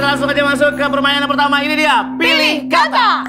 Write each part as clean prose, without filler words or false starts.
kita langsung aja masuk ke permainan pertama. Ini dia, Pilih Kata.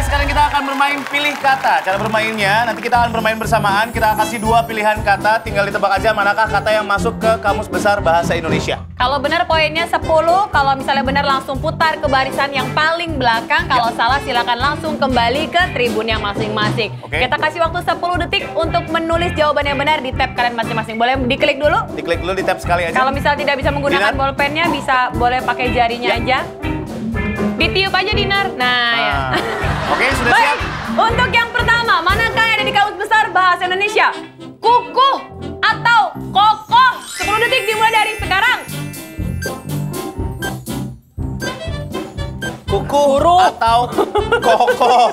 Sekarang kita akan bermain pilih kata. Cara bermainnya, nanti kita akan bermain bersamaan. Kita kasih 2 pilihan kata, tinggal ditebak aja manakah kata yang masuk ke Kamus Besar Bahasa Indonesia. Kalau benar poinnya 10, kalau misalnya benar langsung putar ke barisan yang paling belakang. Kalau salah silakan langsung kembali ke tribun yang masing-masing. Kita kasih waktu 10 detik untuk menulis jawaban yang benar di tab kalian masing-masing. Boleh diklik dulu? Diklik dulu di tab sekali aja. Kalau misalnya tidak bisa menggunakan bolpennya, boleh pakai jarinya aja. Ditiup aja, Dinar. Nah, ya. Oke, sudah baik. siap? Untuk yang pertama, manakah yang ada di Kamus Besar Bahasa Indonesia? Kukuh atau kokoh? 10 detik dimulai dari sekarang. Kukuh atau kokoh?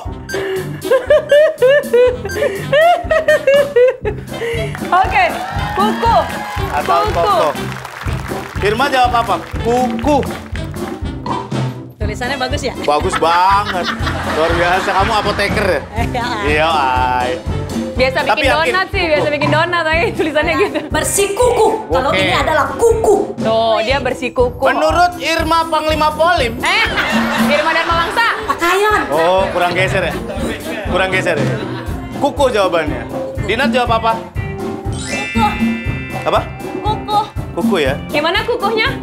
Oke, kukuh atau kokoh. Firma jawab apa? Kukuh. Tulisannya bagus ya? Bagus banget. Luar biasa, kamu apoteker ya? Iya, ay. Biasa bikin donat sih, biasa bikin donat, tapi tulisannya gitu. Bersikukuh. Kalau ini adalah kuku. Tuh, dia bersikukuh. Menurut Irma Panglima Polim. Irma dan Mawangsa. Pakaian. Oh, kurang geser ya? Kurang geser ya? Kukuh jawabannya. Dinat jawab apa? Kukuh. Apa? Kukuh. Kukuh ya? Gimana kukuhnya?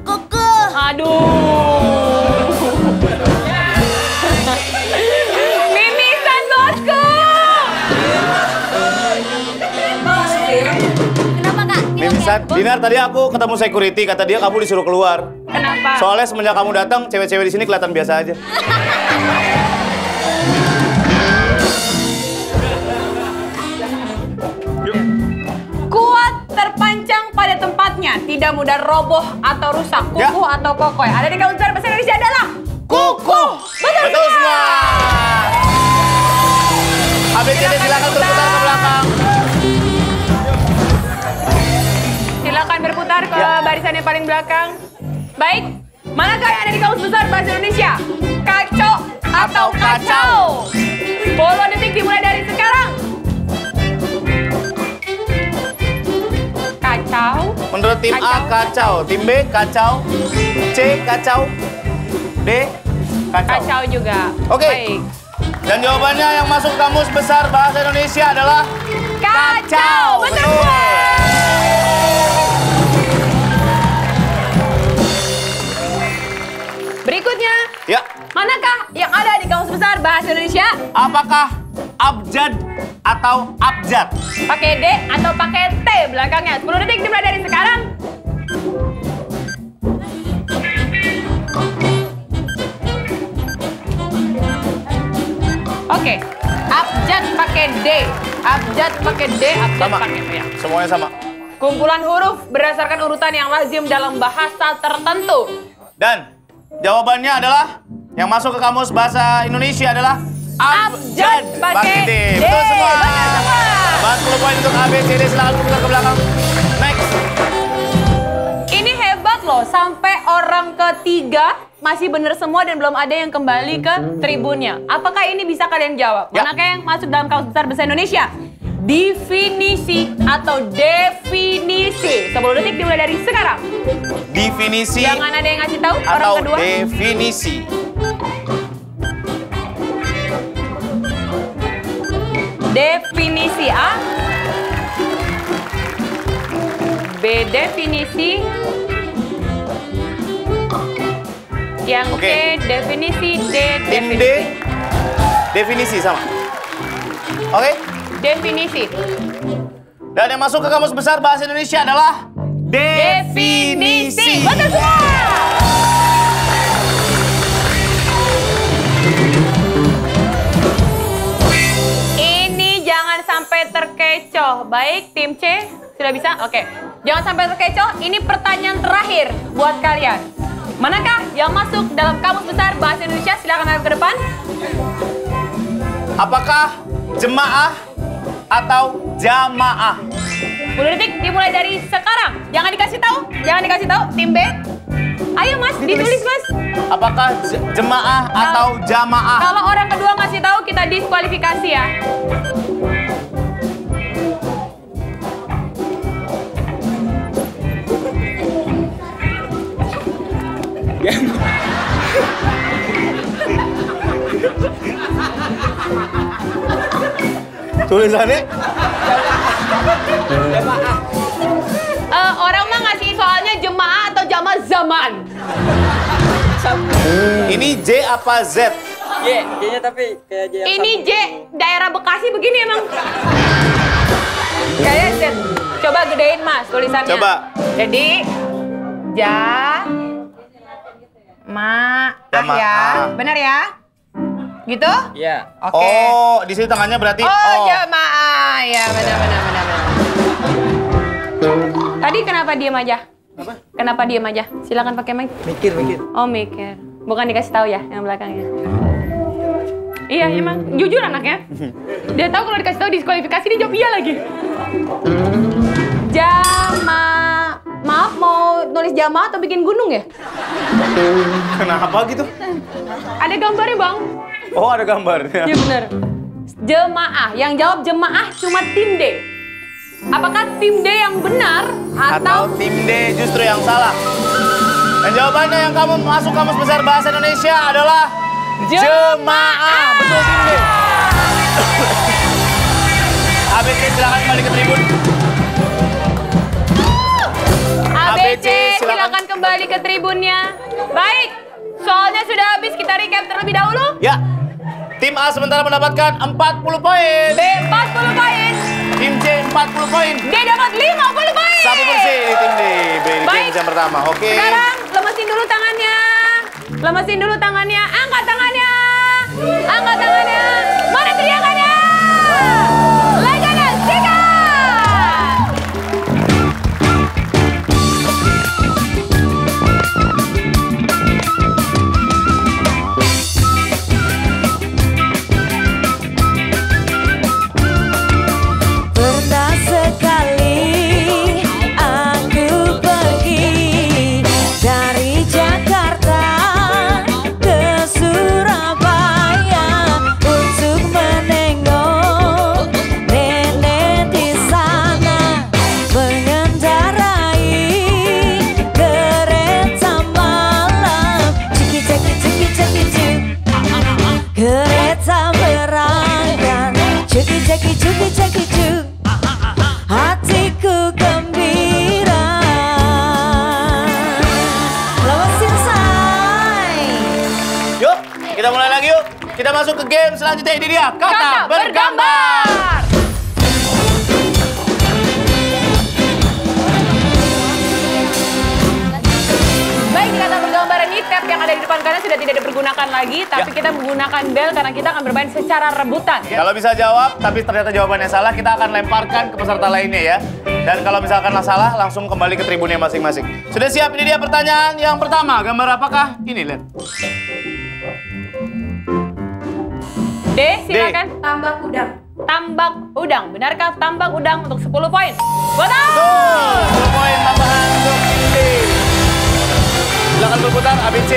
Kukuh. Aduh. Mimisan bosku. Kenapa Kak? Mimisan. Dinar, tadi aku ketemu security, kata dia kamu disuruh keluar. Kenapa? Soalnya semenjak kamu datang, cewek-cewek di sini kelihatan biasa aja. Kuat terpancang pada tempatnya, tidak mudah roboh atau rusak. Kukuh atau kokoh. Ada di Kamus Besar Bahasa Indonesia adalah kukuh. Betul semua. ABCD silakan berputar ke belakang. Silakan berputar ke barisan yang paling belakang. Baik, manakah yang ada di Kamus Besar Bahasa Indonesia? Kacau atau kacau? 10 detik dimulai dari sekarang. Kacau. Menurut tim A, kacau. Tim B, kacau. C, kacau. D, kacau. Kacau juga. Oke. Baik. Dan jawabannya yang masuk Kamus Besar Bahasa Indonesia adalah kacau. Betul. Berikutnya, manakah yang ada di Kamus Besar Bahasa Indonesia? Apakah abjad atau abjad? Pakai D atau pakai T belakangnya? 10 detik dimulai dari sekarang. Oke, abjad pakai D, abjad pakai D, abjad pakai T ya. Semuanya sama. Kumpulan huruf berdasarkan urutan yang lazim dalam bahasa tertentu. Dan jawabannya adalah yang masuk ke Kamus Bahasa Indonesia adalah abjad pakai D. Betul semua. 40 poin untuk ABCD, silakan berputar ke belakang. Next. Ini hebat loh, sampai orang ketiga masih benar semua dan belum ada yang kembali ke tribunnya. Apakah ini bisa kalian jawab? Manakah yang masuk dalam Kamus Besar Bahasa Indonesia? Definisi atau definisi. 10 detik dimulai dari sekarang. Definisi. Jangan ada yang ngasih tahu orang atau kedua. definisi. Definisi A. B definisi. Yang C definisi, D definisi. D definisi sama. Oke? Definisi. Dan yang masuk ke Kamus Besar Bahasa Indonesia adalah definisi. Betul semua. Ini jangan sampai terkecoh. Baik, tim C sudah bisa? Oke. Jangan sampai terkecoh. Ini pertanyaan terakhir buat kalian. Manakah yang masuk dalam Kamus Besar Bahasa Indonesia? Silakan hadap ke depan. Apakah jemaah atau jamaah? 10 detik dimulai dari sekarang. Jangan dikasih tahu. Jangan dikasih tahu. Tim B. Ayo Mas, ditulis Mas. Apakah jemaah atau jamaah? Kalau orang kedua ngasih tahu, kita diskualifikasi ya. Tulisannya? Orang mah ngasih soalnya jemaah atau jamaah zaman. Ini J apa Z? J-nya tapi kayak J yang Ini satu. J, daerah Bekasi begini emang. Kayak Z. Coba gedein Mas tulisannya. Coba. Jadi, jamaah Jamaah. ya. Benar ya? Gitu? Iya. Oke. Oh, di sini tangannya berarti Oh, jamaah. Ya, benar. Tadi kenapa diam aja? Apa? Kenapa diam aja? Silakan pakai mic. Mikir. Oh, mikir. Bukan dikasih tahu ya yang belakangnya. Iya, emang jujur anaknya. Dia tahu kalau dikasih tahu diskualifikasi, dia jawab iya lagi. Maaf, mau nulis jamaah atau bikin gunung ya? Kenapa gitu? Ada gambarnya, Bang. Oh, ada gambar. Iya benar. Jemaah, yang jawab jemaah cuma tim D. Apakah tim D yang benar Atau atau tim D justru yang salah? Dan jawabannya yang kamu masuk Kamus Besar Bahasa Indonesia adalah jemaah. Betul tim D. ABC silakan kembali ke tribun. ABC silakan kembali ke tribunnya. Baik, soalnya sudah habis, kita recap terlebih dahulu. Ya. Tim A sementara mendapatkan 40 poin. B 40 poin, Tim C 40 poin. D dapat 50 poin. Satu bersih di tim D. Di Baik. game yang pertama. Oke. Sekarang lemesin dulu tangannya. Lemesin dulu tangannya. Angkat tangannya. Angkat tangannya. Mana teriakannya? Legana Sika. Pernah sekali aku pergi dari Jakarta ke Surabaya untuk menengok nenek di sana, mengendarai kereta malam. Ciki ciki ciki ciki cik, kereta berangkat. Ciki ciki ciki ciki cik, hatiku gembira. Lewasin say. Yuk, kita mulai lagi yuk. Kita masuk ke game selanjutnya. Ini dia kata bergambar. Baik, di kata bergambar ini tab yang ada di depan kanan sudah tidak dipergunakan lagi, tapi Ya. kita menggunakan bel karena kita akan bermain secara rebutan. Kalau bisa jawab, tapi ternyata jawabannya salah, kita akan lemparkan ke peserta lainnya ya. Dan kalau misalkan salah, langsung kembali ke tribunnya masing-masing. Sudah siap? Ini dia pertanyaan yang pertama. Gambar apakah? Ini, lihat. D, silakan. Tambak udang. Tambak udang. Benarkah tambak udang untuk 10 poin? Betul! Tuh, 10 poin tambahan untuk ini. Silakan berputar, ABC.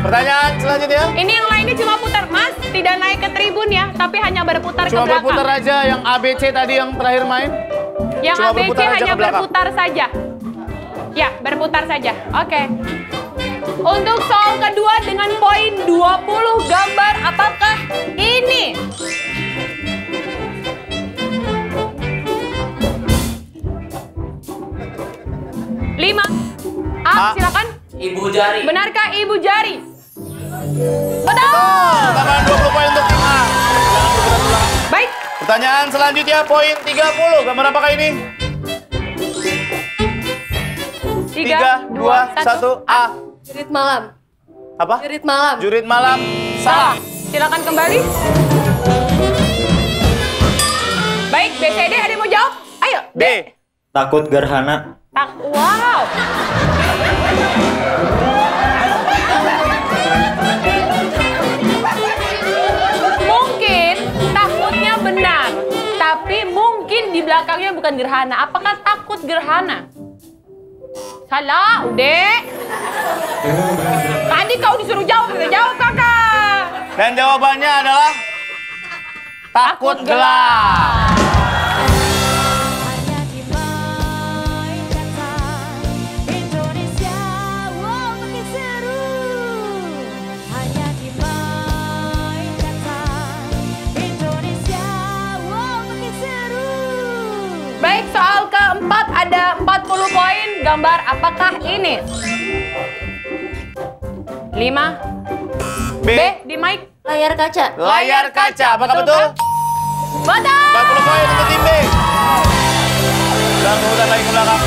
Pertanyaan selanjutnya. Ini yang lainnya cuma putar, Mas. Tidak naik ke tribun ya, tapi hanya berputar Cuma ke belakang. berputar aja yang ABC tadi yang terakhir main. Yang cuma ABC berputar aja hanya ke belakang. berputar saja. Ya, berputar saja. Oke. Untuk soal kedua dengan poin 20 gambar, apakah ini? Lima. A, A. silakan. Ibu jari. Benarkah ibu jari? Betul. Tambahan 20 poin untuk tim A. Silakan berputar ulang. Baik. Pertanyaan selanjutnya poin 30. Gambar apakah ini? 3, 2, 1, A. Jurit malam. Apa? Jurit malam. Jurit malam. Salah. Silakan kembali. Baik, BCD ada yang mau jawab? Ayo. D. Takut gerhana. Wow. Mungkin takutnya benar, tapi mungkin di belakangnya bukan gerhana. Apakah takut gerhana? Salah, udah. Tadi kau disuruh jawab, udah jawab kakak. Dan jawabannya adalah takut gelap. Hanya di main kata Indonesia. gambar apakah ini? 5. B. Di mic. Layar kaca. Layar kaca. Apakah betul? Betul. 40 poin untuk tim B. Udah mudah lagi ke belakang.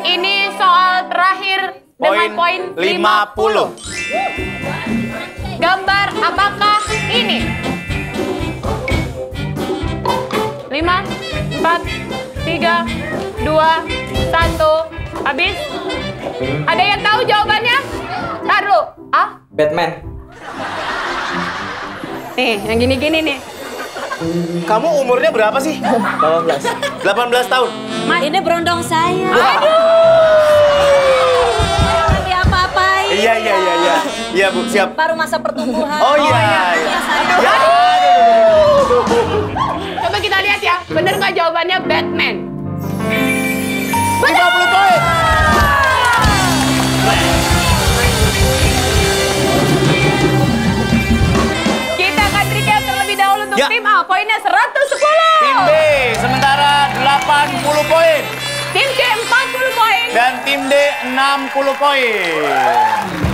Ini soal terakhir dengan poin 50. Gambar apakah ini? 5, 4, 3, 2, 1. Habis? Ada yang tahu jawabannya? Ntar dulu. Ah? Batman. Nih, yang gini-gini nih. Kamu umurnya berapa sih? 18. 18 tahun. Ini berondong saya. Jangan diapa-apain. Iya. Iya, Bu, siap. Baru masa pertumbuhan. Oh iya. Iya, saya. Ya. Coba kita lihat ya. Bener nggak jawabannya Batman? 50 poin. Kita akan recap terlebih dahulu untuk Ya. tim A. Poinnya 110. Tim B sementara 80 poin. Tim C 40 poin. Dan tim D 60 poin.